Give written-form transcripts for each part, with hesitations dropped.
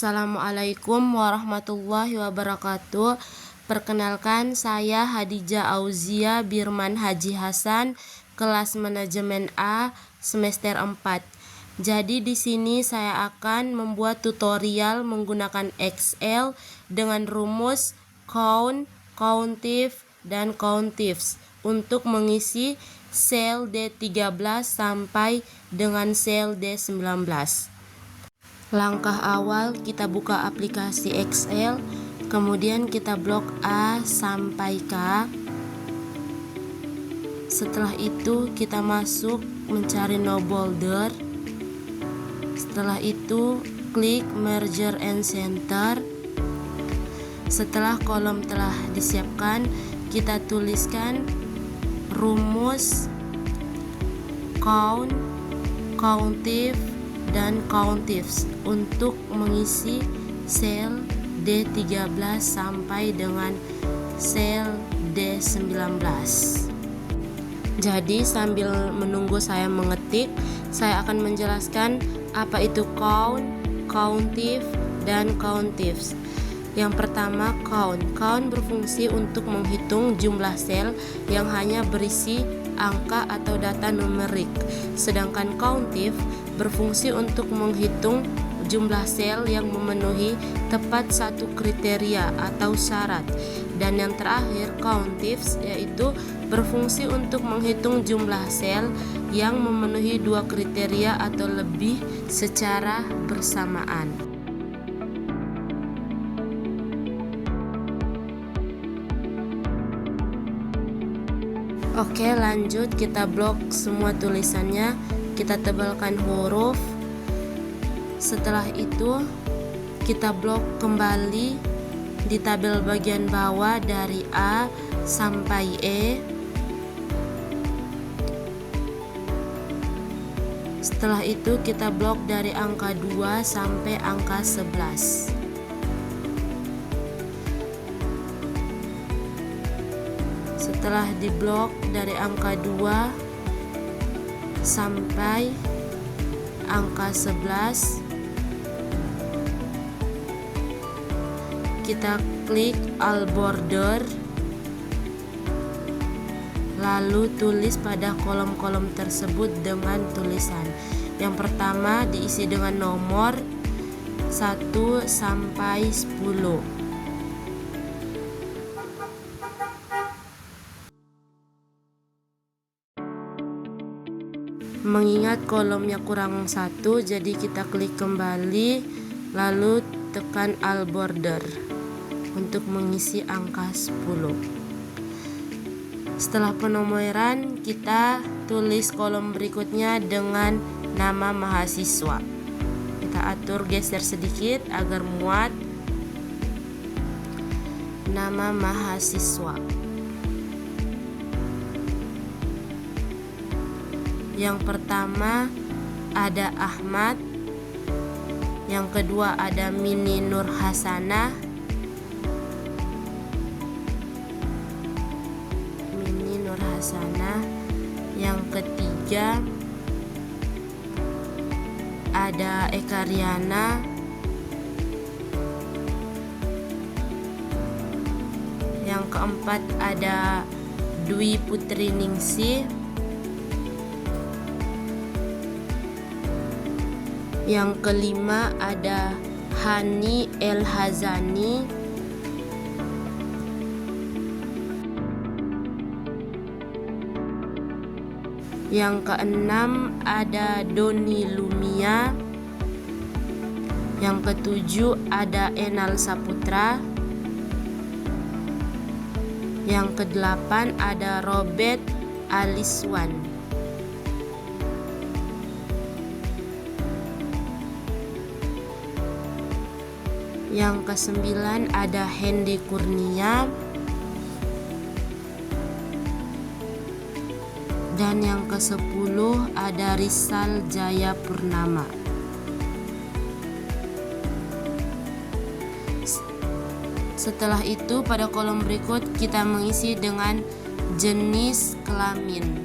Assalamualaikum warahmatullahi wabarakatuh. Perkenalkan, saya Hadijah Auzia Birman Haji Hasan, kelas manajemen A semester 4. Jadi di sini saya akan membuat tutorial menggunakan Excel dengan rumus count, countif, dan countifs untuk mengisi sel D13 sampai dengan sel D19. Langkah awal, kita buka aplikasi Excel, kemudian kita blok A sampai K. Setelah itu kita masuk mencari no boulder. Setelah itu klik merger and center. Setelah kolom telah disiapkan, kita tuliskan rumus count, countif, dan countifs untuk mengisi sel D13 sampai dengan sel D19. Jadi sambil menunggu saya mengetik, saya akan menjelaskan apa itu count, countif, dan countifs. Yang pertama, count. Count berfungsi untuk menghitung jumlah sel yang hanya berisi angka atau data numerik. Sedangkan countif berfungsi untuk menghitung jumlah sel yang memenuhi tepat satu kriteria atau syarat. Dan yang terakhir, countifs, yaitu berfungsi untuk menghitung jumlah sel yang memenuhi dua kriteria atau lebih secara bersamaan. Oke, lanjut, kita blok semua tulisannya, kita tebalkan huruf. Setelah itu kita blok kembali di tabel bagian bawah dari A sampai E. Setelah itu kita blok dari angka 2 sampai angka 11. Setelah diblok dari angka 2 sampai angka 11, kita klik all border, lalu tulis pada kolom-kolom tersebut dengan tulisan. Yang pertama diisi dengan nomor 1 sampai 10. Mengingat kolomnya kurang 1, jadi kita klik kembali, lalu tekan all border untuk mengisi angka 10. Setelah penomoran, kita tulis kolom berikutnya dengan nama mahasiswa. Kita atur geser sedikit agar muat nama mahasiswa. Yang pertama ada Ahmad, yang kedua ada Mini Nur Hasanah, yang ketiga ada Eka Riana, yang keempat ada Dwi Putri Ningsih, yang kelima ada Hani El Hazani, yang keenam ada Doni Lumia, yang ketujuh ada Enal Saputra, yang kedelapan ada Robert Aliswan, yang kesembilan ada Hendy Kurnia, dan yang ke-10 ada Rizal Jaya Purnama. Setelah itu pada kolom berikut kita mengisi dengan jenis kelamin.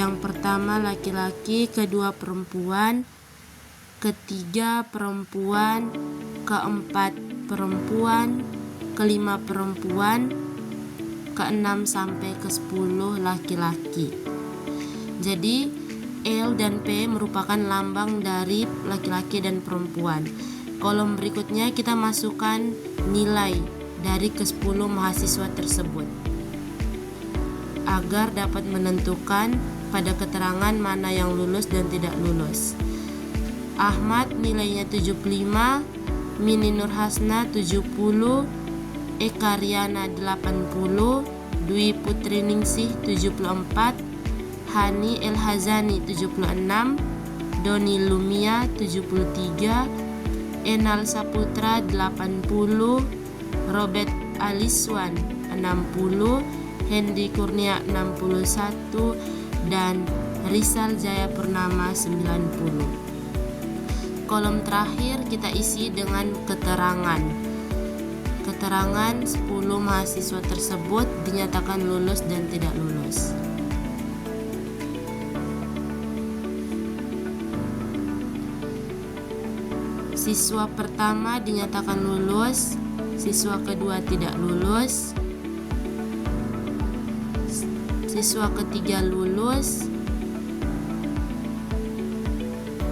Yang pertama laki-laki, kedua perempuan, ketiga perempuan, keempat perempuan, kelima perempuan, ke-6 sampai ke-10 laki-laki. Jadi L dan P merupakan lambang dari laki-laki dan perempuan. Kolom berikutnya kita masukkan nilai dari ke-10 mahasiswa tersebut agar dapat menentukan pada keterangan mana yang lulus dan tidak lulus. Ahmad nilainya 75, Mini Nurhasna 70, Eka Riana 80, Dwi Putri Ningsih 74, Hani El Hazani 76, Doni Lumia 73, Enal Saputra 80, Robert Aliswan 60, Hendy Kurnia 61, dan Rizal Jaya Purnama 90. Kolom terakhir kita isi dengan keterangan. Keterangan 10 mahasiswa tersebut dinyatakan lulus dan tidak lulus. Siswa pertama dinyatakan lulus, siswa kedua tidak lulus, siswa ketiga lulus,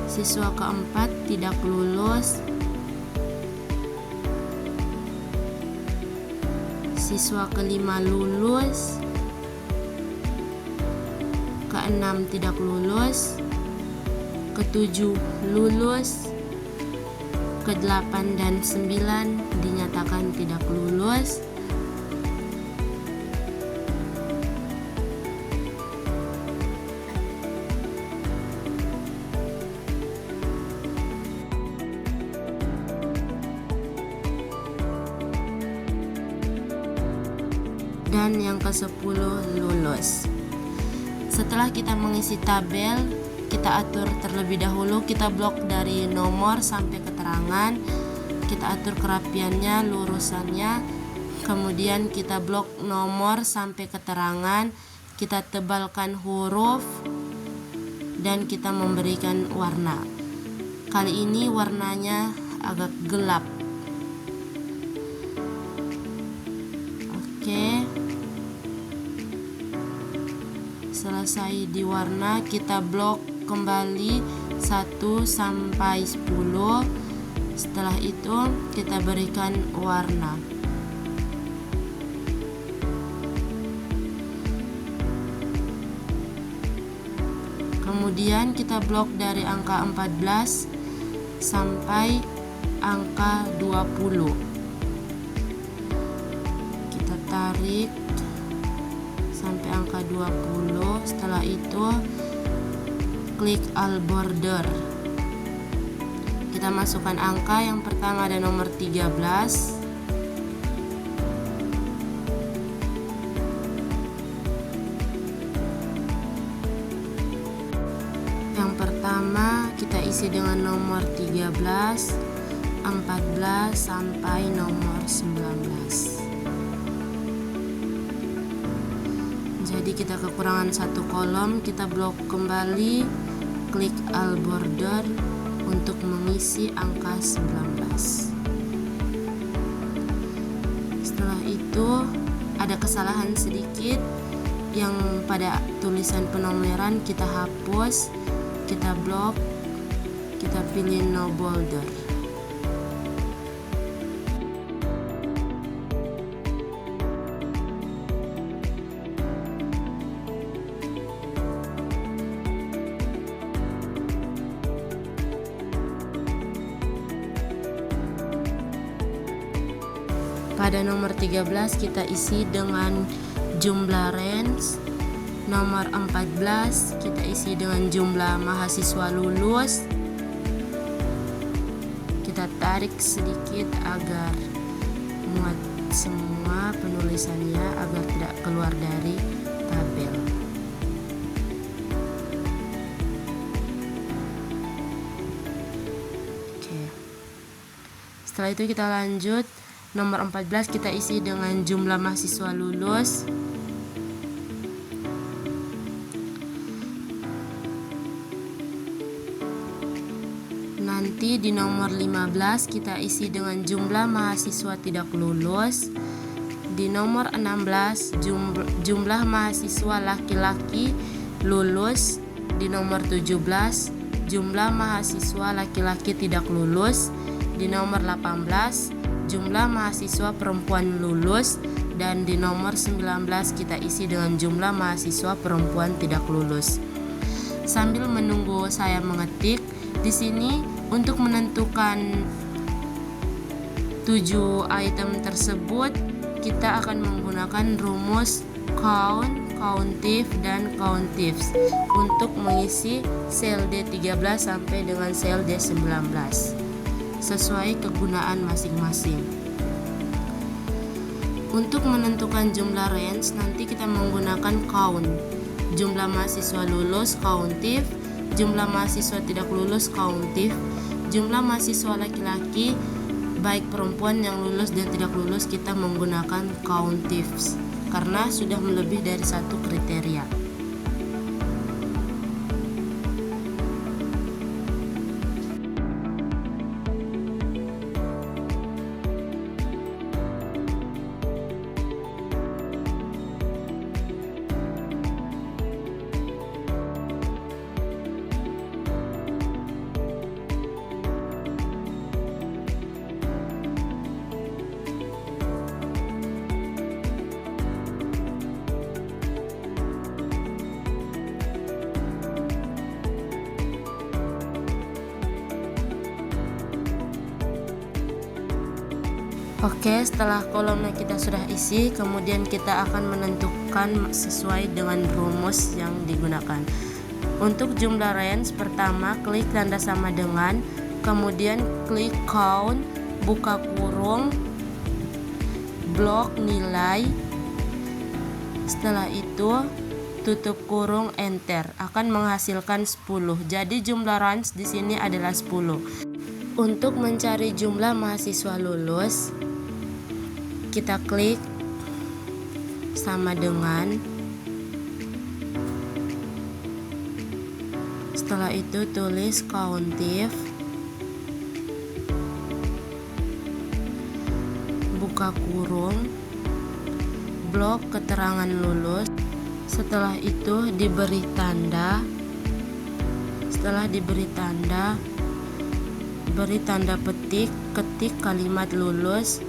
siswa keempat tidak lulus, siswa kelima lulus, keenam tidak lulus, ketujuh lulus, ke-8 dan 9 dinyatakan tidak lulus. Dan yang ke-10 lulus. Setelah kita mengisi tabel, kita atur terlebih dahulu, kita blok dari nomor sampai keterangan, kita atur kerapiannya, lurusannya, kemudian kita blok nomor sampai keterangan, kita tebalkan huruf, dan kita memberikan warna. Kali ini warnanya agak gelap. Oke. Selesai diwarna, kita blok kembali 1 sampai 10. Setelah itu kita berikan warna. Kemudian kita blok dari angka 14 sampai angka 20. Kita tarik sampai angka 20. Setelah itu klik all border. Kita masukkan angka. Yang pertama ada nomor 13. Yang pertama kita isi dengan nomor 13, 14 sampai nomor 19. Jadi kita kekurangan satu kolom, kita blok kembali, klik all border untuk mengisi angka 19. Setelah itu ada kesalahan sedikit yang pada tulisan penomoran, kita hapus, kita blok, kita pilih no border. Pada nomor 13 kita isi dengan jumlah range. Nomor 14 kita isi dengan jumlah mahasiswa lulus. Kita tarik sedikit agar muat semua penulisannya agar tidak keluar dari tabel. Oke. Setelah itu kita lanjut. Nomor 14 kita isi dengan jumlah mahasiswa lulus. laki-laki di nomor 15 kita isi dengan jumlah mahasiswa tidak lulus. Di nomor 16 jumlah mahasiswa laki-laki lulus. Di nomor 17 jumlah mahasiswa laki-laki tidak lulus. Di nomor 18 jumlah mahasiswa perempuan lulus. Dan di nomor 19 kita isi dengan jumlah mahasiswa perempuan tidak lulus. Sambil menunggu saya mengetik, di sini untuk menentukan 7 item tersebut kita akan menggunakan rumus count, countif, dan countifs untuk mengisi sel D13 sampai dengan sel D19 sesuai kegunaan masing-masing. Untuk menentukan jumlah range nanti kita menggunakan count. Jumlah mahasiswa lulus countif, jumlah mahasiswa tidak lulus countif, jumlah mahasiswa laki-laki baik perempuan yang lulus dan tidak lulus kita menggunakan countifs karena sudah melebihi dari satu kriteria. Oke, setelah kolomnya kita sudah isi, kemudian kita akan menentukan sesuai dengan rumus yang digunakan. Untuk jumlah range, pertama klik tanda sama dengan, kemudian klik count, buka kurung, blok nilai. Setelah itu tutup kurung, enter, akan menghasilkan 10. Jadi jumlah range di sini adalah 10. Untuk mencari jumlah mahasiswa lulus, kita klik sama dengan, setelah itu tulis countif, buka kurung, blok keterangan lulus. Setelah itu diberi tanda. Setelah diberi tanda, beri tanda petik, ketik kalimat lulus,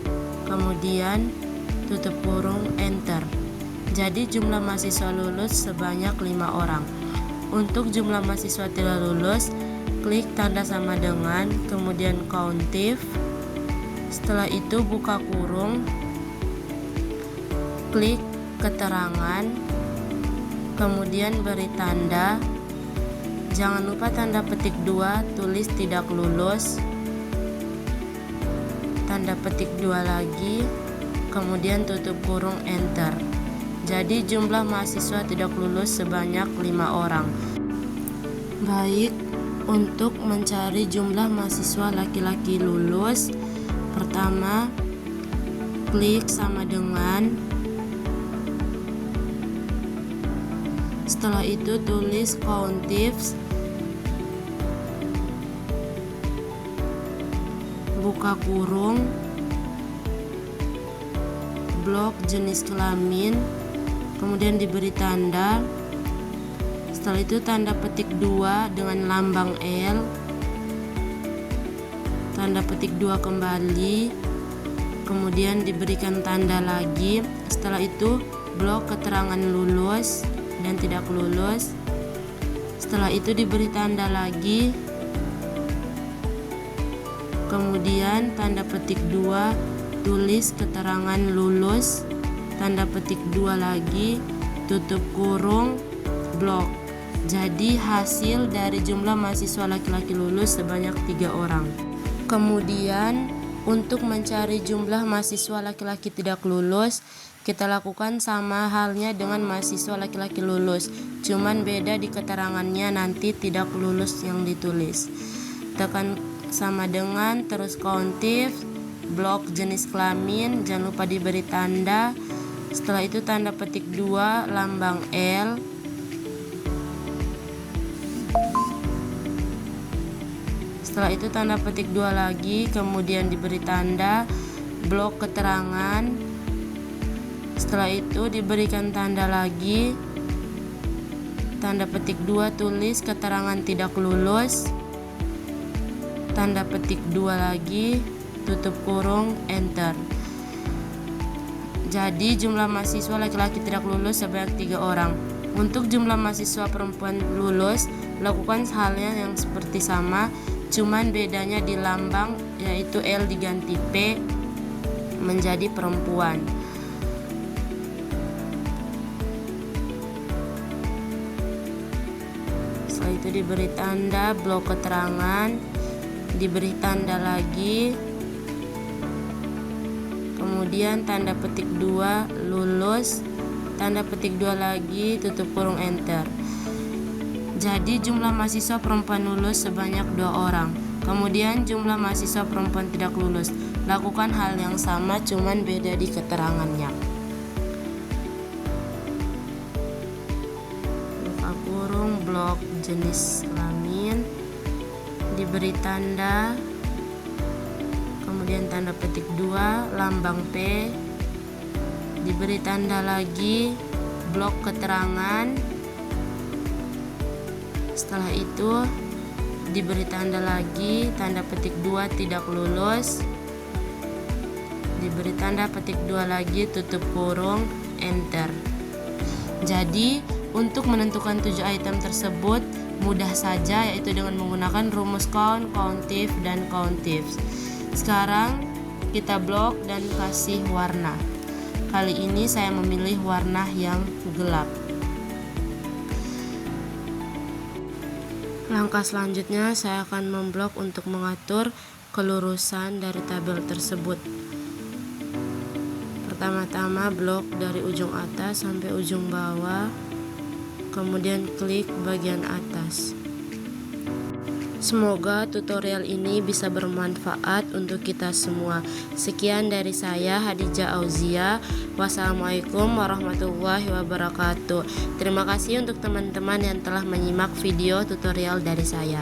kemudian tutup kurung, enter. Jadi jumlah mahasiswa lulus sebanyak 5 orang. Untuk jumlah mahasiswa tidak lulus, klik tanda sama dengan, kemudian countif. Setelah itu buka kurung, klik keterangan, kemudian beri tanda. Jangan lupa tanda petik 2, tulis tidak lulus, tanda petik 2 lagi, kemudian tutup kurung, enter. Jadi jumlah mahasiswa tidak lulus sebanyak 5 orang. Baik, untuk mencari jumlah mahasiswa laki-laki lulus, pertama klik sama dengan, setelah itu tulis countifs, buka kurung, blok jenis kelamin, kemudian diberi tanda. Setelah itu tanda petik 2 dengan lambang L, tanda petik 2 kembali, kemudian diberikan tanda lagi. Setelah itu blok keterangan lulus dan tidak lulus. Setelah itu diberi tanda lagi, kemudian tanda petik 2, tulis keterangan lulus, tanda petik 2 lagi, tutup kurung, blok. Jadi hasil dari jumlah mahasiswa laki-laki lulus sebanyak 3 orang. Kemudian untuk mencari jumlah mahasiswa laki-laki tidak lulus, kita lakukan sama halnya dengan mahasiswa laki-laki lulus, cuman beda di keterangannya, nanti tidak lulus yang ditulis. Tekan sama dengan, terus countif, blok jenis kelamin, jangan lupa diberi tanda. Setelah itu tanda petik 2 lambang L. Setelah itu tanda petik 2 lagi, kemudian diberi tanda blok keterangan. Setelah itu diberikan tanda lagi, tanda petik 2, tulis keterangan tidak lulus, tanda petik 2 lagi, tutup kurung, enter. Jadi jumlah mahasiswa laki-laki tidak lulus sebanyak 3 orang. Untuk jumlah mahasiswa perempuan lulus, lakukan halnya yang seperti sama, cuman bedanya di lambang, yaitu L diganti P menjadi perempuan. Setelah itu diberi tanda blok keterangan, diberi tanda lagi, kemudian tanda petik 2 lulus, tanda petik 2 lagi, tutup kurung, enter. Jadi jumlah mahasiswa perempuan lulus sebanyak 2 orang. Kemudian jumlah mahasiswa perempuan tidak lulus, lakukan hal yang sama, cuman beda di keterangannya. Buka kurung, blok jenis kelamin, diberi tanda, kemudian tanda petik 2, lambang P, diberi tanda lagi, blok keterangan. Setelah itu diberi tanda lagi, tanda petik 2 tidak lulus, diberi tanda petik 2 lagi, tutup kurung, enter. Jadi untuk menentukan 7 item tersebut mudah saja, yaitu dengan menggunakan rumus count, countif, dan countifs. Sekarang kita blok dan kasih warna. Kali ini saya memilih warna yang gelap. Langkah selanjutnya saya akan memblok untuk mengatur kelurusan dari tabel tersebut. Pertama-tama blok dari ujung atas sampai ujung bawah, kemudian klik bagian atas. Semoga tutorial ini bisa bermanfaat untuk kita semua. Sekian dari saya, Hadijah Auzia. Wassalamualaikum warahmatullahi wabarakatuh. Terima kasih untuk teman-teman yang telah menyimak video tutorial dari saya.